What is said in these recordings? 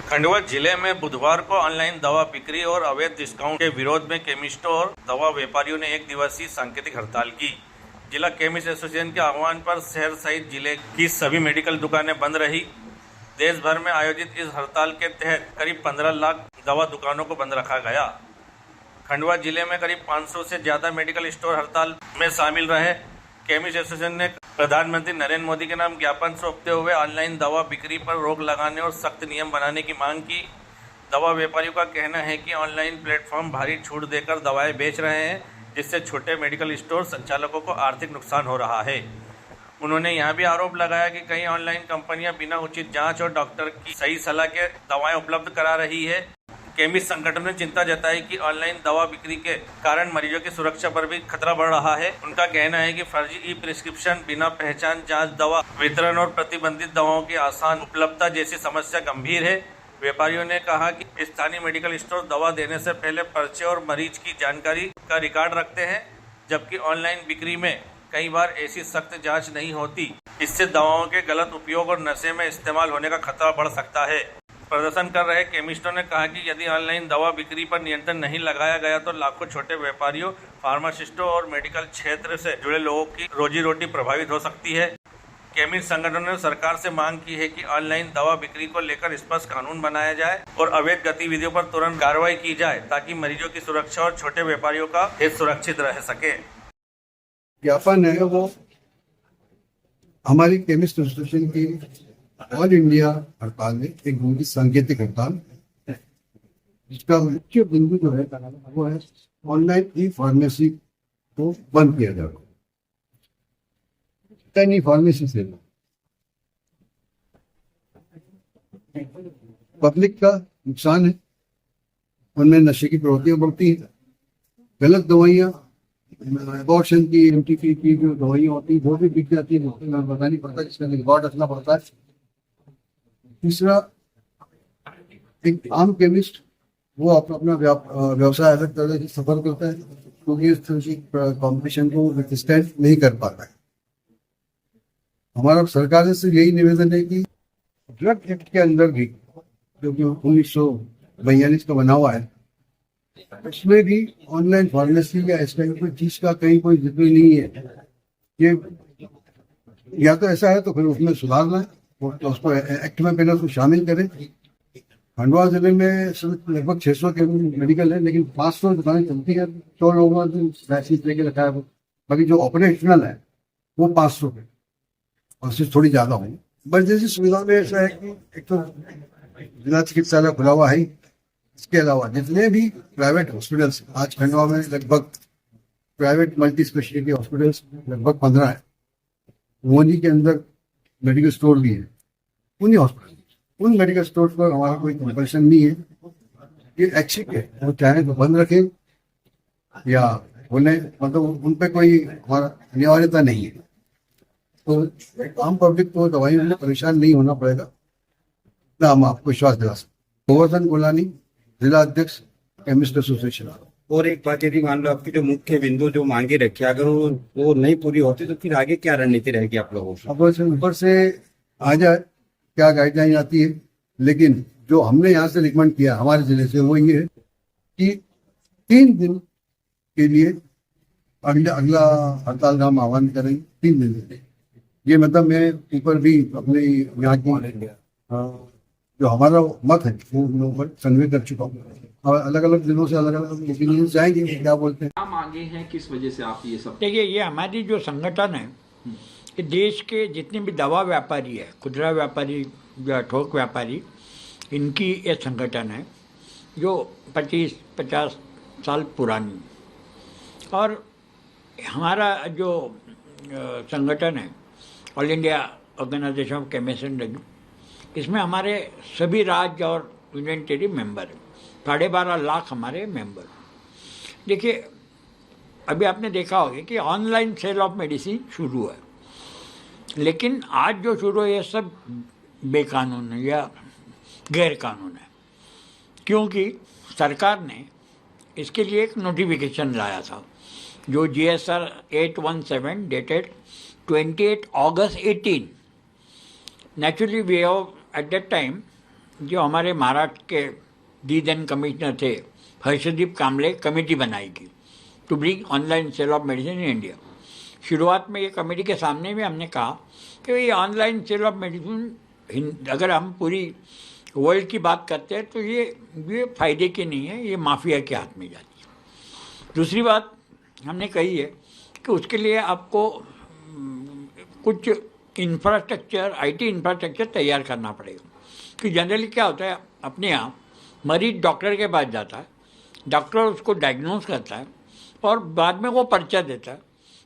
खंडवा जिले में बुधवार को ऑनलाइन दवा बिक्री और अवैध डिस्काउंट के विरोध में केमिस्टों और दवा व्यापारियों ने एक दिवसीय सांकेतिक हड़ताल की। जिला केमिस्ट एसोसिएशन के आह्वान पर शहर सहित जिले की सभी मेडिकल दुकानें बंद रही। देश भर में आयोजित इस हड़ताल के तहत करीब 15 लाख दवा दुकानों को बंद रखा गया। खंडवा जिले में करीब 500 से ज्यादा मेडिकल स्टोर हड़ताल में शामिल रहे। केमिस्ट एसोसिएशन ने प्रधानमंत्री नरेंद्र मोदी के नाम ज्ञापन सौंपते हुए ऑनलाइन दवा बिक्री पर रोक लगाने और सख्त नियम बनाने की मांग की। दवा व्यापारियों का कहना है कि ऑनलाइन प्लेटफॉर्म भारी छूट देकर दवाएं बेच रहे हैं, जिससे छोटे मेडिकल स्टोर संचालकों को आर्थिक नुकसान हो रहा है। उन्होंने यहां भी आरोप लगाया कि कई ऑनलाइन कंपनियां बिना उचित जांच और डॉक्टर की सही सलाह के दवाएं उपलब्ध करा रही है। केमिस्ट संगठन ने चिंता जताई कि ऑनलाइन दवा बिक्री के कारण मरीजों की सुरक्षा पर भी खतरा बढ़ रहा है। उनका कहना है कि फर्जी ई प्रिस्क्रिप्शन, बिना पहचान जांच दवा वितरण और प्रतिबंधित दवाओं की आसान उपलब्धता जैसी समस्या गंभीर है। व्यापारियों ने कहा कि स्थानीय मेडिकल स्टोर दवा देने से पहले पर्चे और मरीज की जानकारी का रिकॉर्ड रखते हैं, जबकि ऑनलाइन बिक्री में कई बार ऐसी सख्त जांच नहीं होती। इससे दवाओं के गलत उपयोग और नशे में इस्तेमाल होने का खतरा बढ़ सकता है। प्रदर्शन कर रहे केमिस्टों ने कहा कि यदि ऑनलाइन दवा बिक्री पर नियंत्रण नहीं लगाया गया तो लाखों छोटे व्यापारियों, फार्मासिस्टों और मेडिकल क्षेत्र से जुड़े लोगों की रोजी रोटी प्रभावित हो सकती है। केमिस्ट संगठन ने सरकार से मांग की है कि ऑनलाइन दवा बिक्री को लेकर स्पष्ट कानून बनाया जाए और अवैध गतिविधियों पर तुरंत कार्रवाई की जाए, ताकि मरीजों की सुरक्षा और छोटे व्यापारियों का हित सुरक्षित रह सके। ज्ञापन है वो हमारी केमिस्ट एसोसिएशन की ऑल इंडिया हड़ताल है, एक बहुत ही सांकेतिक हड़ताल, जिसका मुख्य बिंदु जो है वो है ऑनलाइन ई फार्मेसी को बंद किया जाए। ई फार्मेसी से पब्लिक का नुकसान है, उनमें नशे की प्रवृत्तियां बढ़ती हैं, गलत दवाइयां, एबॉर्शन की, एमटीपी की जो दवाइयां होती है वो भी बिक जाती है, पता नहीं पड़ता, जिसका रिकॉर्ड रखना पड़ता है। तीसरा, एक आम केमिस्ट वो अपना व्यवसाय अलग तरह से सफर करता है, क्योंकि इस तरह की कॉम्पिटिशन को विथस्टैंड नहीं कर पाता है। हमारा सरकार से यही निवेदन है कि ड्रग एक्ट के अंदर भी, जो कि 1942 का बना हुआ है, उसमें भी ऑनलाइन फार्मेसी या इस टाइप की चीज का कहीं कोई जिक्र नहीं है। ये या तो ऐसा है तो फिर उसमें सुधारना है, तो उसको एक्ट में पहले उसको शामिल करें। खंडवा जिले में लगभग 600 के मेडिकल है, लेकिन 500 दुकानें चलती है, 100 लोगों ने वैक्सीन लेके रखा है। बाकी जो ऑपरेशनल है वो 500 के, और उससे थोड़ी ज्यादा होगी। इमरजेंसी सुविधा में ऐसा है कि एक तो जिला चिकित्सालय खुला हुआ है, इसके अलावा जितने भी प्राइवेट हॉस्पिटल्स, आज खंडवा में लगभग प्राइवेट मल्टी स्पेशलिटी हॉस्पिटल्स लगभग 15 है, उन्हीं के अंदर मेडिकल स्टोर भी है। उन्हीं हॉस्पिटल, उन मेडिकल स्टोर पर हमारा कोई कंपल्सन नहीं है, ये ऐच्छिक है, वो चाहे तो बंद रखें या बोले, मतलब उन पर कोई हमारा अनिवार्यता नहीं है। तो आम पब्लिक को दवाइयों में परेशान नहीं होना पड़ेगा, ना हम आपको विश्वास दिला सकते। गोवर्धन गोलानी, जिला अध्यक्ष, केमिस्ट एसोसिएशन। और एक बात, यदि मान लो आपकी जो मुख्य बिंदु जो मांगे रखी, अगर वो नहीं पूरी होती तो फिर आगे क्या रणनीति रहेगी आप लोगों की? अब ऊपर से आ जाए क्या गाइडलाइन आती है, लेकिन जो हमने यहाँ से रिकमेंड किया हमारे जिले से वो ये है कि 3 दिन के लिए अगला हड़ताल का हम आह्वान करेंगे। 3 दिन के लिए, ये मतलब मैं ऊपर भी अपने यहाँ की जो हमारा मत है वो ऊपर कन्वे कर चुका हूँ, और अलग अलग जिलों से अलग अलग ओपिनियन जाएंगे, क्या बोलते हैं। क्या मांगे हैं, किस वजह से आप ये सब? देखिए, ये हमारी जो संगठन है कि देश के जितने भी दवा व्यापारी है, खुदरा व्यापारी या थोक व्यापारी, इनकी ये संगठन है जो 25-50 साल पुरानी। और हमारा जो संगठन है all India organisation of chemist and drug, इसमें हमारे सभी राज्य और यूनियन टेरिटरी मेंबर हैं, 12.5 लाख हमारे मेंबर। देखिए, अभी आपने देखा होगा कि ऑनलाइन सेल ऑफ मेडिसिन शुरू है, लेकिन आज जो शुरू है ये सब बेकानून है या गैर कानून है, क्योंकि सरकार ने इसके लिए एक नोटिफिकेशन लाया था जो GSR 817 dated 28 August 18। Naturally, we have at that time जो हमारे महाराष्ट्र के दी देन कमिश्नर थे हर्षदीप कामले कमेटी बनाएगी to bring online sale of medicine in India. शुरुआत में ये कमेटी के सामने भी हमने कहा कि ये ऑनलाइन सेल ऑफ मेडिसिन अगर हम पूरी वर्ल्ड की बात करते हैं तो ये फ़ायदे की नहीं है, ये माफिया के हाथ में जाती है। दूसरी बात हमने कही है कि उसके लिए आपको कुछ इंफ्रास्ट्रक्चर आईटी इंफ्रास्ट्रक्चर तैयार करना पड़ेगा। कि जनरली क्या होता है, अपने यहाँ मरीज डॉक्टर के पास जाता है, डॉक्टर उसको डायग्नोज करता है और बाद में वो पर्चा देता है,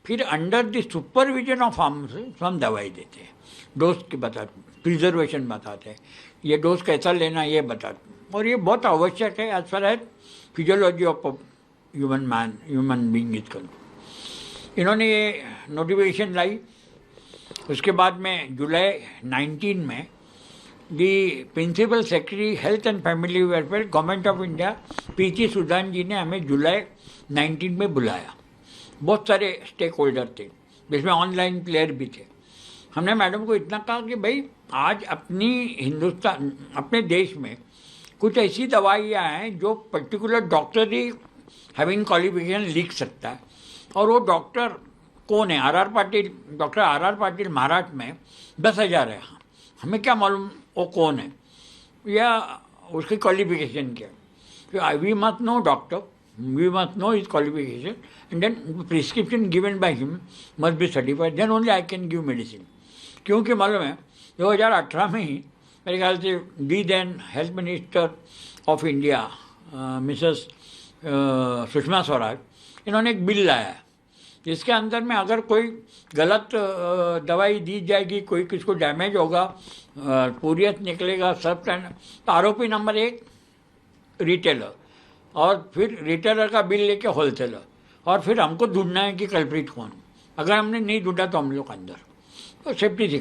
फिर under the supervision of pharmacist हम दवाई देते हैं, डोज की बताते, प्रिजर्वेशन बताते हैं, ये डोज कैसा लेना ये बताते। और ये बहुत आवश्यक है as far as physiology of human being is concern. इन्होंने ये नोटिफिकेशन लाई। उसके बाद में जुलाई 19 में the principal secretary health and family welfare government of India PC Sudan ji ने हमें जुलाई 19 में बुलाया। बहुत सारे स्टेक होल्डर थे, जिसमें ऑनलाइन प्लेयर भी थे। हमने मैडम को इतना कहा कि भाई आज अपने देश में कुछ ऐसी दवाइयाँ हैं जो पर्टिकुलर डॉक्टर ही हैविंग क्वालिफिकेशन लिख सकता है, और वो डॉक्टर कौन है? Doctor R R Patil Maharashtra में 10,000 है। हमें क्या मालूम वो कौन है या उसकी क्वालिफिकेशन क्या है? We must know doctor, we must know his qualification and then prescription given by him must be certified, then only I can give medicine. क्योंकि मालूम है 2018 में ही मेरे ख्याल से the then health minister of India Mrs Sushma Swaraj, इन्होंने एक बिल लाया है जिसके अंदर में अगर कोई गलत दवाई दी जाएगी, कोई किसको डैमेज होगा, पूरियत निकलेगा सब, तो आरोपी नंबर 1 रिटेलर, और फिर रिटेलर का बिल लेके होलसेलर, और फिर हमको ढूंढना है कि कल्प्रिट कौन। अगर हमने नहीं ढूंढा तो हम लोग अंदर, तो सेफ्टी थी।